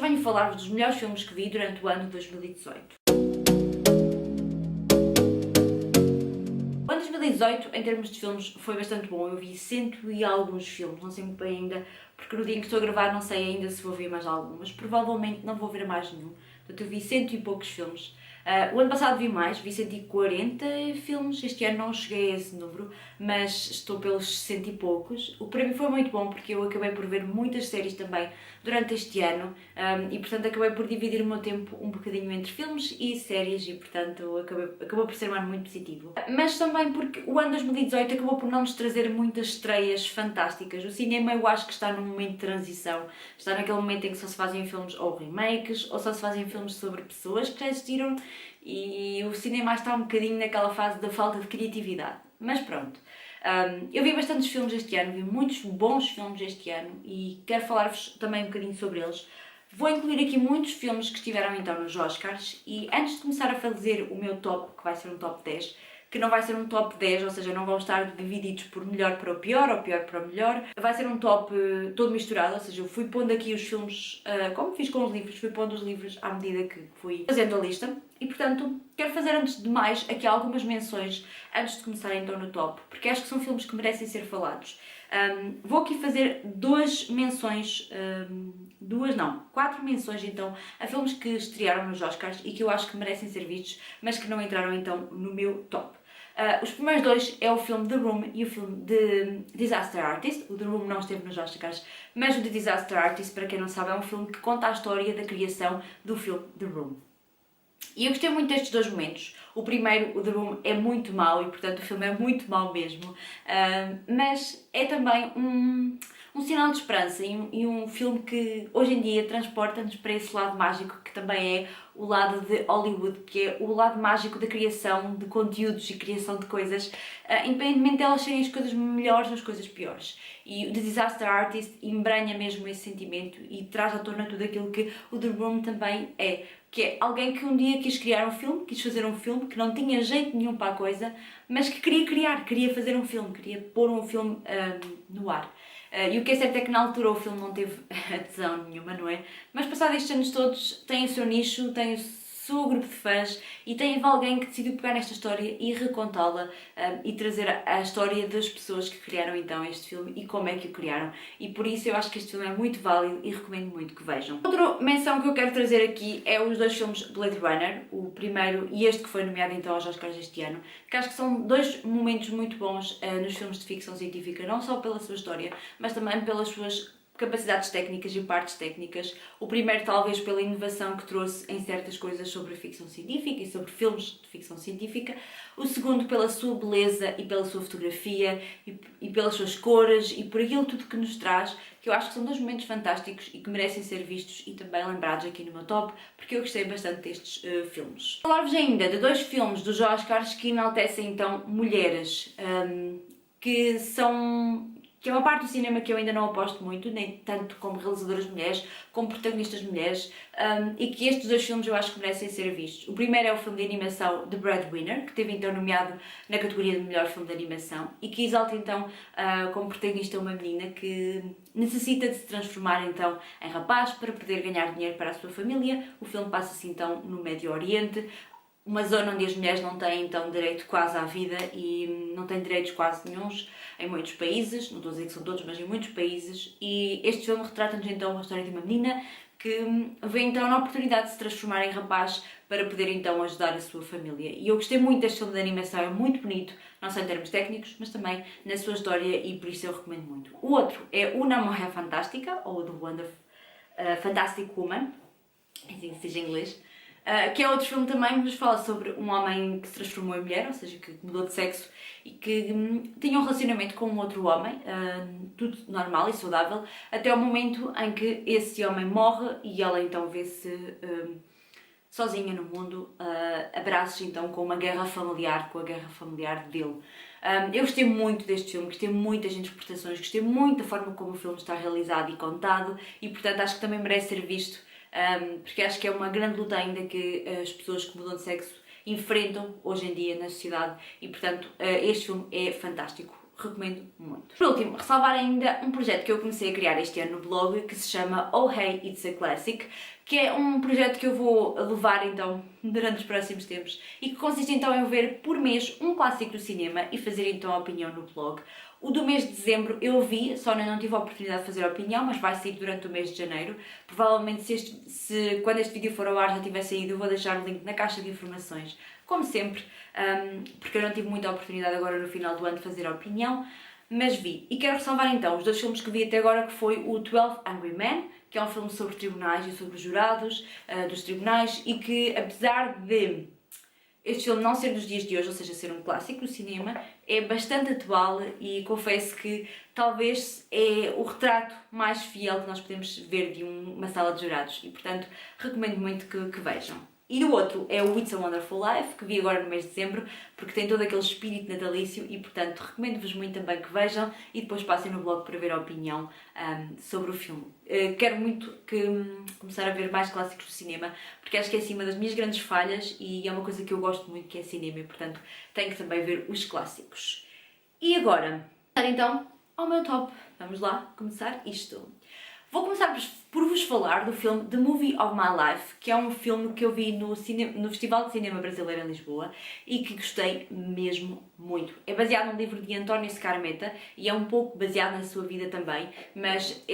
venho falar-vos dos melhores filmes que vi durante o ano de 2018. O ano de 2018, em termos de filmes, foi bastante bom. Eu vi cento e alguns filmes, não sei muito bem ainda, porque no dia em que estou a gravar não sei ainda se vou ver mais algum, mas provavelmente não vou ver mais nenhum. Portanto, eu vi cento e poucos filmes. O ano passado vi mais, vi 140 filmes, este ano não cheguei a esse número, mas estou pelos 60 e poucos. O que para mim foi muito bom, porque eu acabei por ver muitas séries também durante este ano e, portanto, acabei por dividir o meu tempo um bocadinho entre filmes e séries e, portanto, acabou por ser um ano muito positivo. Mas também porque o ano 2018 acabou por não nos trazer muitas estreias fantásticas. O cinema eu acho que está num momento de transição, está naquele momento em que só se fazem filmes ou remakes, ou só se fazem filmes sobre pessoas que já existiram, e o cinema está um bocadinho naquela fase da falta de criatividade. Mas pronto, eu vi bastantes filmes este ano, vi muitos bons filmes este ano e quero falar-vos também um bocadinho sobre eles. Vou incluir aqui muitos filmes que estiveram então nos Oscars e antes de começar a fazer o meu top, que vai ser um top 10, que não vai ser um top 10, ou seja, não vão estar divididos por melhor para o pior ou pior para o melhor. Vai ser um top todo misturado, ou seja, eu fui pondo aqui os filmes, como fiz com os livros, fui pondo os livros à medida que fui fazendo a lista. E, portanto, quero fazer antes de mais aqui algumas menções antes de começar então no top, porque acho que são filmes que merecem ser falados. Vou aqui fazer quatro menções então a filmes que estrearam nos Oscars e que eu acho que merecem ser vistos, mas que não entraram então no meu top. Os primeiros dois é o filme The Room e o filme The Disaster Artist. O The Room não esteve nos Oscars, mas o The Disaster Artist, para quem não sabe, é um filme que conta a história da criação do filme The Room. E eu gostei muito destes dois momentos. O primeiro, o The Room, é muito mau e, portanto, o filme é muito mau mesmo. Mas é também um sinal de esperança e um filme que, hoje em dia, transporta-nos para esse lado mágico que também é o lado de Hollywood, que é o lado mágico da criação de conteúdos e criação de coisas, independentemente de elas serem as coisas melhores ou as coisas piores. E o The Disaster Artist embranha mesmo esse sentimento e traz à tona tudo aquilo que o The Room também é. Que é alguém que um dia quis criar um filme, quis fazer um filme, que não tinha jeito nenhum para a coisa, mas que queria fazer um filme, queria pôr um filme no ar. E o que é certo é que na altura o filme não teve adesão nenhuma, não é? Mas passados estes anos todos, tem o seu nicho, tem o seu grupo de fãs e tem alguém que decidiu pegar nesta história e recontá-la e trazer a história das pessoas que criaram então este filme e como é que o criaram. E por isso eu acho que este filme é muito válido e recomendo muito que vejam. Outra menção que eu quero trazer aqui é os dois filmes Blade Runner, o primeiro e este que foi nomeado então aos Oscars este ano, que acho que são dois momentos muito bons nos filmes de ficção científica, não só pela sua história, mas também pelas suas capacidades técnicas e partes técnicas. O primeiro talvez pela inovação que trouxe em certas coisas sobre a ficção científica e sobre filmes de ficção científica. O segundo pela sua beleza e pela sua fotografia e pelas suas cores e por aquilo tudo que nos traz, que eu acho que são dois momentos fantásticos e que merecem ser vistos e também lembrados aqui no meu top, porque eu gostei bastante destes filmes. Vou falar-vos ainda de dois filmes dos Oscars que enaltecem então mulheres, que é uma parte do cinema que eu ainda não aposto muito, nem tanto como realizadoras mulheres, como protagonistas mulheres, e que estes dois filmes eu acho que merecem ser vistos. O primeiro é o filme de animação The Breadwinner, que teve então nomeado na categoria de melhor filme de animação, e que exalta então como protagonista uma menina que necessita de se transformar então em rapaz para poder ganhar dinheiro para a sua família. O filme passa-se então no Médio Oriente, uma zona onde as mulheres não têm então direito quase à vida e não têm direitos quase nenhuns em muitos países, não estou a dizer que são todos, mas em muitos países, e este filme retrata-nos então a história de uma menina que vê então a oportunidade de se transformar em rapaz para poder então ajudar a sua família. E eu gostei muito deste filme de animação, é muito bonito, não só em termos técnicos, mas também na sua história e por isso eu recomendo muito. O outro é Una Mulher Fantástica, ou The Fantastic Woman, assim se diz em inglês, que é outro filme também que nos fala sobre um homem que se transformou em mulher, ou seja, que mudou de sexo e que tinha um relacionamento com um outro homem, tudo normal e saudável, até o momento em que esse homem morre e ela então vê-se sozinha no mundo, abraços então com uma guerra familiar, com a guerra familiar dele. Eu gostei muito deste filme, gostei muito das interpretações, gostei muito da forma como o filme está realizado e contado e portanto acho que também merece ser visto. Porque acho que é uma grande luta ainda que as pessoas que mudam de sexo enfrentam hoje em dia na sociedade e, portanto, este filme é fantástico. recomendo muito. Por último, ressalvar ainda um projeto que eu comecei a criar este ano no blog, que se chama Oh Hey It's a Classic, que é um projeto que eu vou levar então durante os próximos tempos e que consiste então em ver por mês um clássico do cinema e fazer então a opinião no blog. O do mês de dezembro eu vi, só ainda não tive a oportunidade de fazer a opinião, mas vai sair durante o mês de janeiro. Provavelmente quando este vídeo for ao ar já tiver saído, eu vou deixar o link na caixa de informações, como sempre, porque eu não tive muita oportunidade agora no final do ano de fazer a opinião, mas vi. E quero ressalvar então os 2 filmes que vi até agora, que foi o 12 Angry Men, que é um filme sobre tribunais e sobre os jurados dos tribunais, e que apesar de este filme não ser dos dias de hoje, ou seja, ser um clássico do cinema, é bastante atual e confesso que talvez é o retrato mais fiel que nós podemos ver de uma sala de jurados e, portanto, recomendo muito que vejam. E o outro é o It's a Wonderful Life, que vi agora no mês de dezembro, porque tem todo aquele espírito natalício e, portanto, recomendo-vos muito também que vejam e depois passem no blog para ver a opinião sobre o filme. Quero muito começar a ver mais clássicos do cinema, porque acho que é assim uma das minhas grandes falhas e é uma coisa que eu gosto muito, que é cinema, e, portanto, tenho que também ver os clássicos. E agora, então, ao meu top. Vamos lá começar isto. Vou começar por vos falar do filme The Movie of My Life, que é um filme que eu vi no Festival de Cinema Brasileiro em Lisboa e que gostei mesmo muito. É baseado num livro de António Scarmeta e é um pouco baseado na sua vida também, mas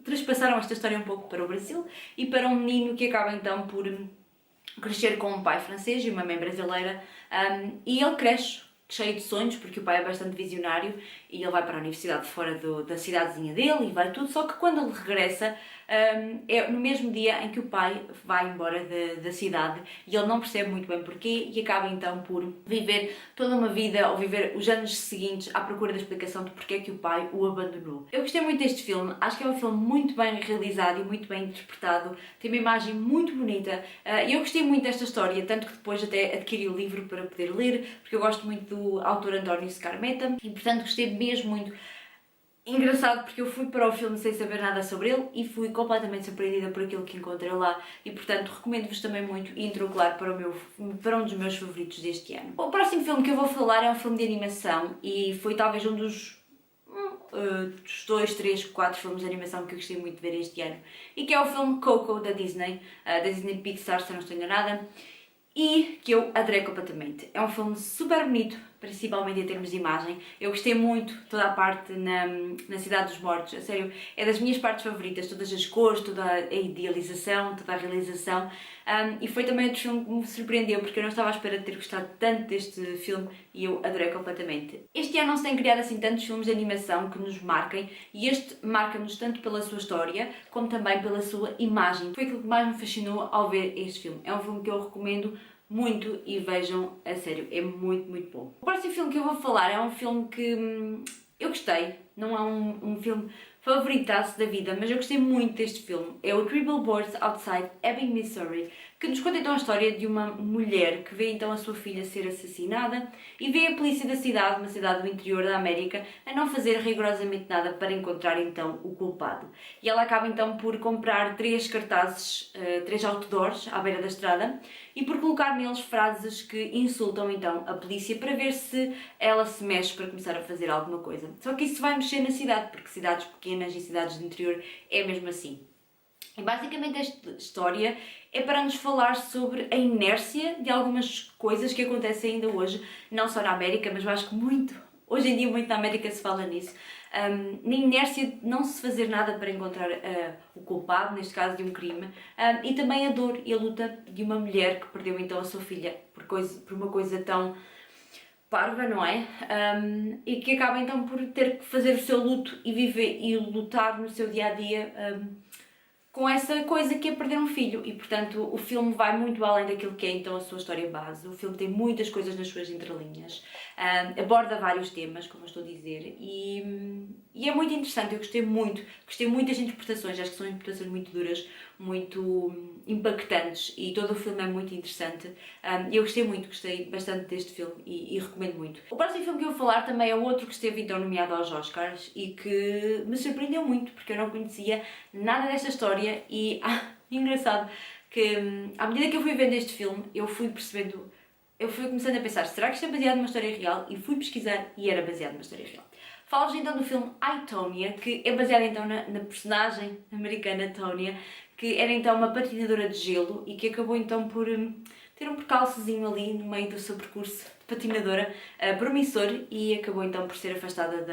trespassaram esta história um pouco para o Brasil e para um menino que acaba então por crescer com um pai francês e uma mãe brasileira, e ele cresce cheio de sonhos, porque o pai é bastante visionário e ele vai para a universidade fora da cidadezinha dele e vai tudo, só que quando ele regressa é no mesmo dia em que o pai vai embora da cidade e ele não percebe muito bem porquê e acaba então por viver toda uma vida ou viver os anos seguintes à procura da explicação de porquê que o pai o abandonou. Eu gostei muito deste filme, acho que é um filme muito bem realizado e muito bem interpretado, tem uma imagem muito bonita e eu gostei muito desta história, tanto que depois até adquiri o livro para poder ler, porque eu gosto muito do autor António Scarmeta e portanto gostei mesmo muito. Engraçado porque eu fui para o filme sem saber nada sobre ele e fui completamente surpreendida por aquilo que encontrei lá e portanto recomendo-vos também muito e entro claro para um dos meus favoritos deste ano. O próximo filme que eu vou falar é um filme de animação e foi talvez um dos 2, 3, 4 filmes de animação que eu gostei muito de ver este ano e que é o filme Coco da Disney Pixar, se eu não estou enganada, e que eu adorei completamente. É um filme super bonito, principalmente em termos de imagem. Eu gostei muito toda a parte na Cidade dos Mortos, a sério, é das minhas partes favoritas, todas as cores, toda a idealização, toda a realização. E foi também outro filme que me surpreendeu, porque eu não estava à espera de ter gostado tanto deste filme e eu adorei completamente. Este ano não se tem criado assim tantos filmes de animação que nos marquem e este marca-nos tanto pela sua história como também pela sua imagem. Foi aquilo que mais me fascinou ao ver este filme. É um filme que eu recomendo muito e vejam, a sério, é muito, muito bom. O próximo filme que eu vou falar é um filme que eu gostei, não é um filme favoritaço da vida, mas eu gostei muito deste filme. É o Three Billboards Outside Ebbing, Missouri, que nos conta então a história de uma mulher que vê então a sua filha ser assassinada e vê a polícia da cidade, uma cidade do interior da América, a não fazer rigorosamente nada para encontrar então o culpado. E ela acaba então por comprar 3 cartazes, 3 outdoors à beira da estrada e por colocar neles frases que insultam então a polícia para ver se ela se mexe para começar a fazer alguma coisa. Só que isso vai mexer na cidade, porque cidades pequenas e cidades do interior é mesmo assim. E basicamente esta história é para nos falar sobre a inércia de algumas coisas que acontecem ainda hoje, não só na América, mas eu acho que hoje em dia muito na América se fala nisso, na inércia de não se fazer nada para encontrar o culpado, neste caso de um crime, e também a dor e a luta de uma mulher que perdeu então a sua filha por uma coisa tão parva, não é? E que acaba então por ter que fazer o seu luto e viver e lutar no seu dia-a-dia com essa coisa que é perder um filho e, portanto, o filme vai muito além daquilo que é então a sua história base. O filme tem muitas coisas nas suas entrelinhas, aborda vários temas, como eu estou a dizer, e é muito interessante. Eu gostei muito das interpretações, acho que são interpretações muito duras, muito impactantes e todo o filme é muito interessante. Eu gostei bastante deste filme e recomendo muito. O próximo filme que eu vou falar também é outro que esteve então nomeado aos Oscars e que me surpreendeu muito, porque eu não conhecia nada desta história e engraçado que à medida que eu fui vendo este filme eu fui percebendo eu fui começando a pensar, será que isto é baseado numa história real? E fui pesquisar e era baseado numa história real. Falo-vos então do filme I, Tonya, que é baseado então na personagem americana Tonya, que era então uma patinadora de gelo e que acabou então por ter um percalçozinho ali no meio do seu percurso de patinadora promissor e acabou então por ser afastada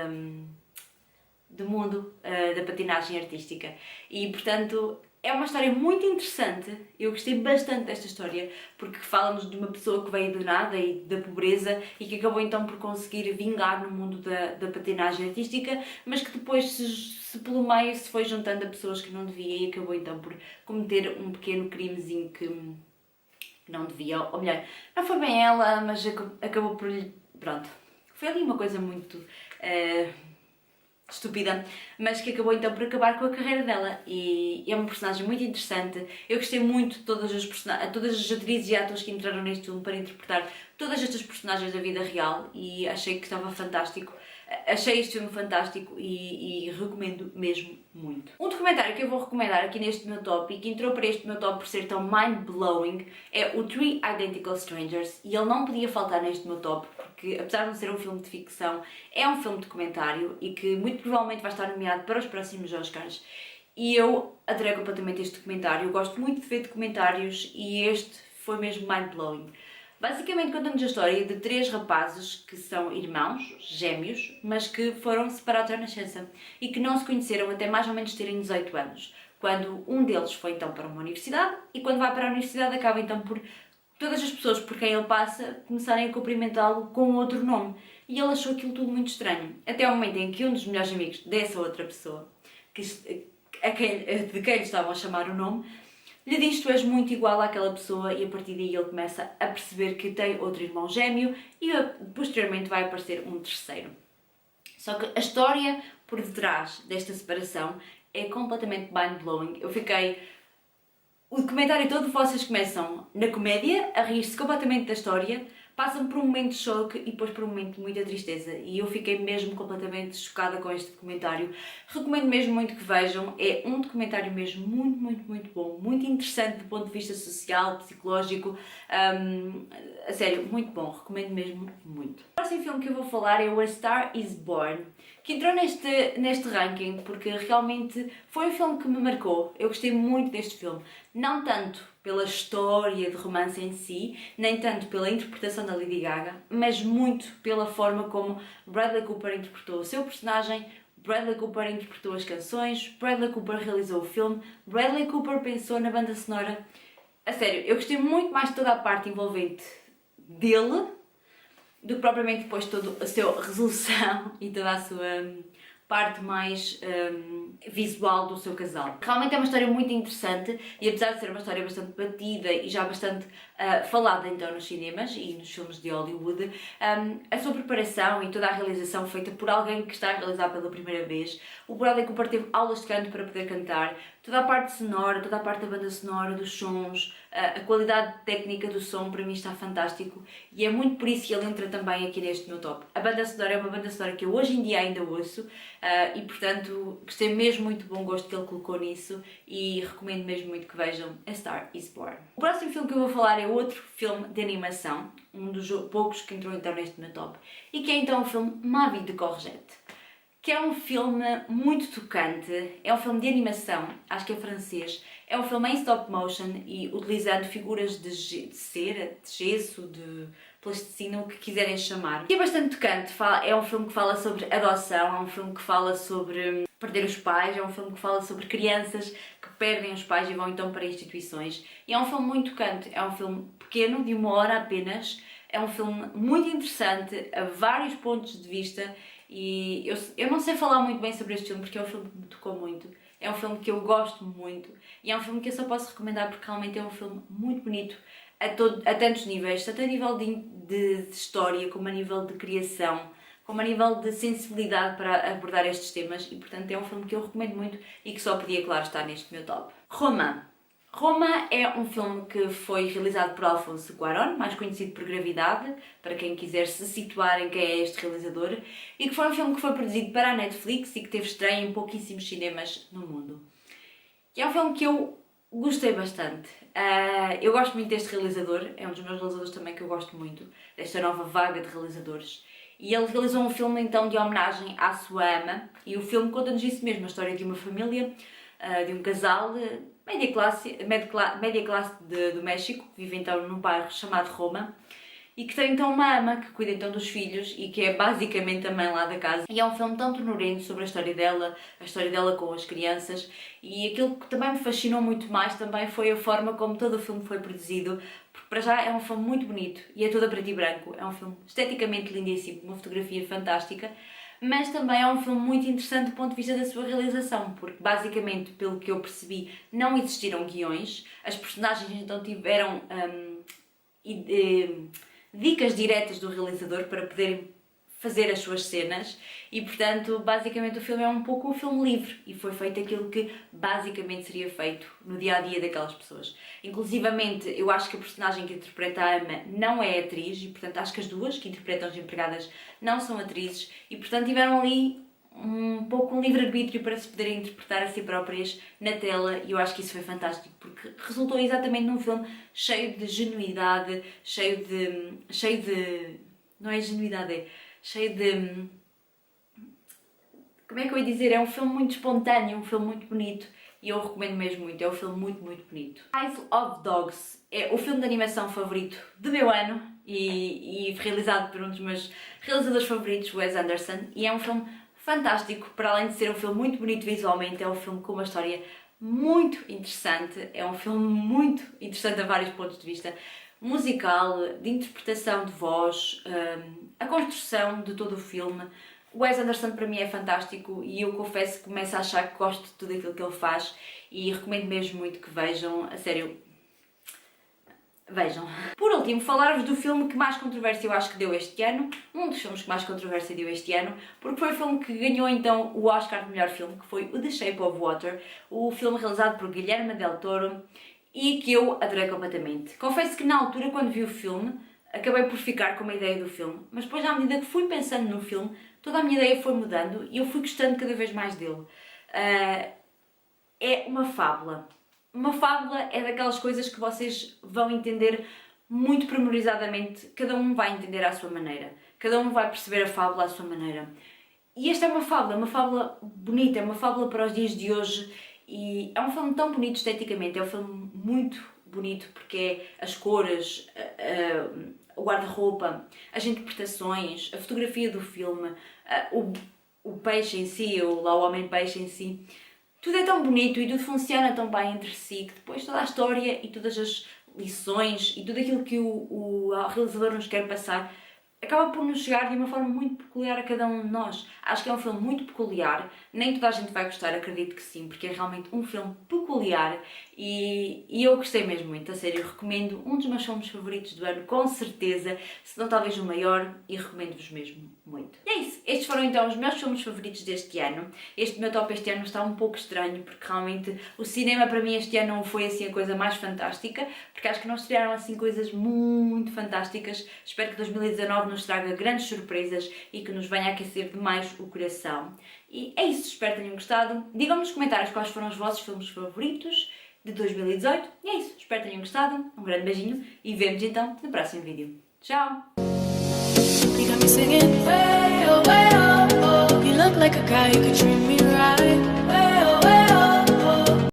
do mundo da patinagem artística. E portanto é uma história muito interessante, eu gostei bastante desta história, porque fala-nos de uma pessoa que veio do nada e da pobreza e que acabou então por conseguir vingar no mundo da patinagem artística, mas que depois se pelo meio se foi juntando a pessoas que não devia e acabou então por cometer um pequeno crimezinho que não devia, ou melhor, não foi bem ela, mas acabou por lhe... pronto, foi ali uma coisa muito... estúpida, mas que acabou então por acabar com a carreira dela e é uma personagem muito interessante. Eu gostei muito de todas as atrizes e atores que entraram neste filme para interpretar todas estas personagens da vida real e achei que estava fantástico. Achei este filme fantástico e recomendo mesmo muito. Um documentário que eu vou recomendar aqui neste meu top e que entrou para este meu top por ser tão mind-blowing é o Three Identical Strangers e ele não podia faltar neste meu top porque, apesar de não ser um filme de ficção, é um filme documentário e que muito provavelmente vai estar nomeado para os próximos Oscars. E eu adorei completamente este documentário, eu gosto muito de ver documentários e este foi mesmo mind-blowing. Basicamente conta-nos a história de 3 rapazes que são irmãos, gêmeos, mas que foram separados à nascença e que não se conheceram até mais ou menos terem 18 anos, quando um deles foi então para uma universidade e quando vai para a universidade acaba então por todas as pessoas por quem ele passa começarem a cumprimentá-lo com outro nome e ele achou aquilo tudo muito estranho, até ao momento em que um dos melhores amigos dessa outra pessoa, de quem lhe estavam a chamar o nome, lhe diz: tu és muito igual àquela pessoa e a partir daí ele começa a perceber que tem outro irmão gêmeo e posteriormente vai aparecer um terceiro. Só que a história por detrás desta separação é completamente mind-blowing. Eu fiquei... O documentário todo vocês começam na comédia, a rir-se completamente da história, passam por um momento de choque e depois por um momento de muita tristeza. E eu fiquei mesmo completamente chocada com este documentário. Recomendo mesmo muito que vejam. É um documentário mesmo muito, muito, muito bom. Muito interessante do ponto de vista social, psicológico. A sério, muito bom. Recomendo mesmo muito. O próximo filme que eu vou falar é o A Star Is Born, que entrou neste ranking porque realmente foi um filme que me marcou. Eu gostei muito deste filme. Não tanto pela história de romance em si, nem tanto pela interpretação da Lady Gaga, mas muito pela forma como Bradley Cooper interpretou o seu personagem, Bradley Cooper interpretou as canções, Bradley Cooper realizou o filme, Bradley Cooper pensou na banda sonora. A sério, eu gostei muito mais de toda a parte envolvente dele do que propriamente depois toda a sua resolução e toda a sua parte mais visual do seu casal. Realmente é uma história muito interessante e apesar de ser uma história bastante batida e já bastante falada então nos cinemas e nos filmes de Hollywood, a sua preparação e toda a realização feita por alguém que está a realizar pela primeira vez. O Bradley Cooper teve aulas de canto para poder cantar, toda a parte sonora, toda a parte da banda sonora, dos sons, a qualidade técnica do som para mim está fantástico e é muito por isso que ele entra também aqui neste meu top. A banda sonora é uma banda sonora que eu hoje em dia ainda ouço e portanto gostei mesmo muito do bom gosto que ele colocou nisso e recomendo mesmo muito que vejam A Star Is Born. O próximo filme que eu vou falar é outro filme de animação, um dos poucos que entrou então neste meu top e que é então o filme Ma Vie de Courgette, que é um filme muito tocante, é um filme de animação, acho que é francês, é um filme em stop motion e utilizando figuras de cera, de gesso, de plasticina, o que quiserem chamar. E é bastante tocante, é um filme que fala sobre adoção, é um filme que fala sobre perder os pais, é um filme que fala sobre crianças que perdem os pais e vão então para instituições. E é um filme muito tocante, é um filme pequeno, de 1 hora apenas, é um filme muito interessante, a vários pontos de vista. E eu não sei falar muito bem sobre este filme porque é um filme que me tocou muito, é um filme que eu gosto muito e é um filme que eu só posso recomendar porque realmente é um filme muito bonito a tantos níveis, tanto a nível de história como a nível de criação, como a nível de sensibilidade para abordar estes temas e portanto é um filme que eu recomendo muito e que só podia, claro, estar neste meu top. Roma é um filme que foi realizado por Alfonso Cuarón, mais conhecido por Gravidade, para quem quiser se situar em quem é este realizador, e que foi um filme que foi produzido para a Netflix e que teve estreia em pouquíssimos cinemas no mundo. E é um filme que eu Gostei bastante. Eu gosto muito deste realizador, é um dos meus realizadores também que eu gosto muito, desta nova vaga de realizadores. E ele realizou um filme então de homenagem à sua ama, e o filme conta-nos isso mesmo, a história de uma família, de um casal média classe do México, que vive então num bairro chamado Roma, e que tem então uma ama que cuida então dos filhos e que é basicamente a mãe lá da casa. E é um filme tão ternurento sobre a história dela com as crianças, e aquilo que também me fascinou muito mais também foi a forma como todo o filme foi produzido, porque para já é um filme muito bonito e é todo a preto e branco, é um filme esteticamente lindíssimo, uma fotografia fantástica, mas também é um filme muito interessante do ponto de vista da sua realização, porque basicamente, pelo que eu percebi, não existiram guiões, as personagens então tiveram dicas diretas do realizador para poderem fazer as suas cenas e, portanto, basicamente o filme é um pouco um filme livre e foi feito aquilo que basicamente seria feito no dia-a-dia daquelas pessoas. Inclusivamente, eu acho que a personagem que interpreta a Ama não é atriz e, portanto, acho que as duas que interpretam as empregadas não são atrizes e, portanto, tiveram ali um pouco um livre-arbítrio para se poderem interpretar a si próprias na tela e eu acho que isso foi fantástico porque resultou exatamente num filme cheio de genuidade, cheio de não é genuidade, é cheio de, como é que eu ia dizer, é um filme muito espontâneo, um filme muito bonito e eu o recomendo mesmo muito, é um filme muito, muito bonito. Isle of Dogs é o filme de animação favorito do meu ano e realizado por um dos meus realizadores favoritos, Wes Anderson, e é um filme fantástico, para além de ser um filme muito bonito visualmente, é um filme com uma história muito interessante, é um filme muito interessante a vários pontos de vista, musical, de interpretação de voz, a construção de todo o filme. O Wes Anderson para mim é fantástico e eu confesso que começo a achar que gosto de tudo aquilo que ele faz e recomendo mesmo muito que vejam, a sério. Vejam. Por último, falar-vos do filme que mais controvérsia eu acho que deu este ano, um dos filmes que mais controvérsia deu este ano, porque foi o filme que ganhou então o Oscar de melhor filme, que foi o The Shape of Water, o filme realizado por Guillermo del Toro e que eu adorei completamente. Confesso que na altura, quando vi o filme, acabei por ficar com uma ideia do filme, mas depois, à medida que fui pensando no filme, toda a minha ideia foi mudando e eu fui gostando cada vez mais dele. É uma fábula. Uma fábula é daquelas coisas que vocês vão entender muito pormenorizadamente, cada um vai entender à sua maneira, cada um vai perceber a fábula à sua maneira. E esta é uma fábula bonita, é uma fábula para os dias de hoje e é um filme tão bonito esteticamente, é um filme muito bonito porque é as cores, o guarda-roupa, as interpretações, a fotografia do filme, o peixe em si, o homem-peixe em si. Tudo é tão bonito e tudo funciona tão bem entre si que depois toda a história e todas as lições e tudo aquilo que o realizador nos quer passar acaba por nos chegar de uma forma muito peculiar a cada um de nós. Acho que é um filme muito peculiar, nem toda a gente vai gostar, acredito que sim, porque é realmente um filme peculiar e eu gostei mesmo muito, a sério, recomendo um dos meus filmes favoritos do ano, com certeza, se não talvez o maior, e recomendo-vos mesmo muito. E é isso, estes foram então os meus filmes favoritos deste ano. Este meu top este ano está um pouco estranho, porque realmente o cinema para mim este ano não foi assim a coisa mais fantástica, porque acho que não estrearam assim coisas muito fantásticas. Espero que 2019 nos traga grandes surpresas e que nos venha a aquecer demais o coração. E é isso, espero que tenham gostado. Digam-me nos comentários quais foram os vossos filmes favoritos de 2018. E é isso, espero que tenham gostado. Um grande beijinho e vemos então no próximo vídeo. Tchau! You got me singing way, oh, way, oh, oh. You look like a guy who could treat me right.